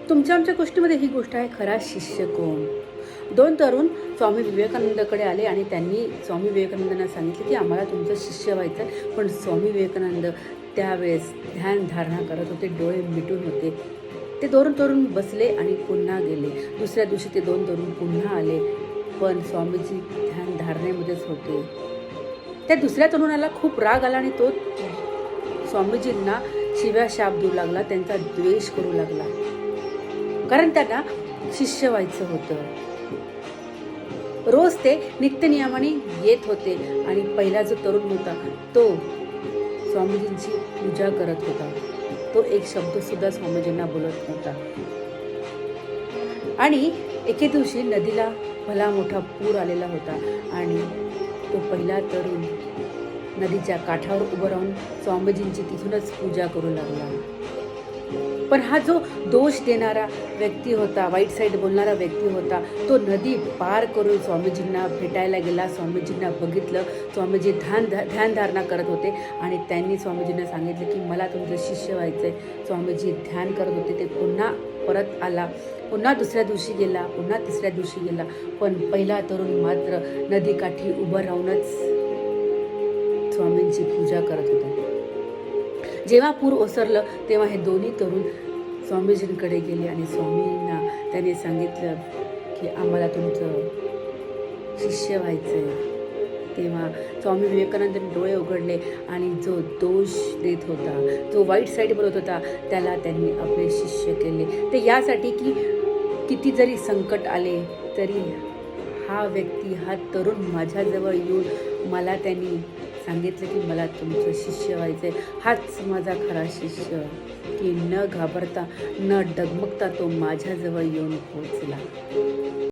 तुमच्या आमच्या गोष्टीमध्ये ही गोष्ट आहे, खरा शिष्य कोण. दोन तरुण स्वामी विवेकानंदाकडे आले आणि त्यांनी स्वामी विवेकानंदांना सांगितले की आम्हाला तुमचं शिष्य व्हायचं आहे. पण स्वामी विवेकानंद त्यावेळेस ध्यानधारणा करत होते, डोळे मिटून होते. ते दोन तरुण बसले आणि पुन्हा गेले. दुसऱ्या दिवशी ते दोन तरुण पुन्हा आले, पण स्वामीजी ध्यानधारणेमध्येच होते. त्या दुसऱ्या तरुणाला खूप राग आला आणि तो स्वामीजींना शिव्या शाप देऊ लागला, त्यांचा द्वेष करू लागला, कारण त्यांना शिष्य व्हायचं होतं. रोज ते नित्यनियमाने येत होते आणि पहिला जो तरुण होता तो स्वामीजींची पूजा करत होता. तो एक शब्द सुद्धा स्वामीजींना बोलत नव्हता. आणि एके दिवशी नदीला भला मोठा पूर आलेला होता आणि तो पहिला तरुण नदीच्या काठावर उभं राहून स्वामीजींची तिथूनच पूजा करू लागला. पण हा जो दोष देणारा व्यक्ती होता, वाईट साईड बोलणारा व्यक्ती होता, तो नदी पार करून स्वामीजींना भेटायला गेला. स्वामीजींना बघितलं. स्वामीजी ध्यानधारणा करत होते आणि त्यांनी स्वामीजींना सांगितलं की मला तुमचं शिष्य व्हायचं आहे. स्वामीजी ध्यान करत होते. ते पुन्हा परत आला. पुन्हा दुसऱ्या दिवशी गेला, पुन्हा तिसऱ्या दिवशी गेला. पण पहिला तरुण मात्र नदीकाठी उभं राहूनच स्वामींची पूजा करत होता. जेव्हा पूर ओसरलं तेव्हा हे दोन्ही तरुण स्वामीजींकडे गेले आणि स्वामींना त्याने सांगितलं की आम्हाला तुमचं शिष्य व्हायचं आहे. तेव्हा स्वामी विवेकानंदांनी डोळे उघडले आणि जो दोष देत होता, जो वाईट साईड बोलत होता, त्याला त्यांनी आपले शिष्य केले. ते यासाठी की किती जरी संकट आले तरी हा व्यक्ती, हा तरुण माझ्याजवळ येऊन मला त्यांनी सांगितलं की मला तुमचं शिष्य व्हायचं आहे. हाच माझा खरा शिष्य, की न घाबरता न डगमगता तो माझ्याजवळ येऊन पोहोचला.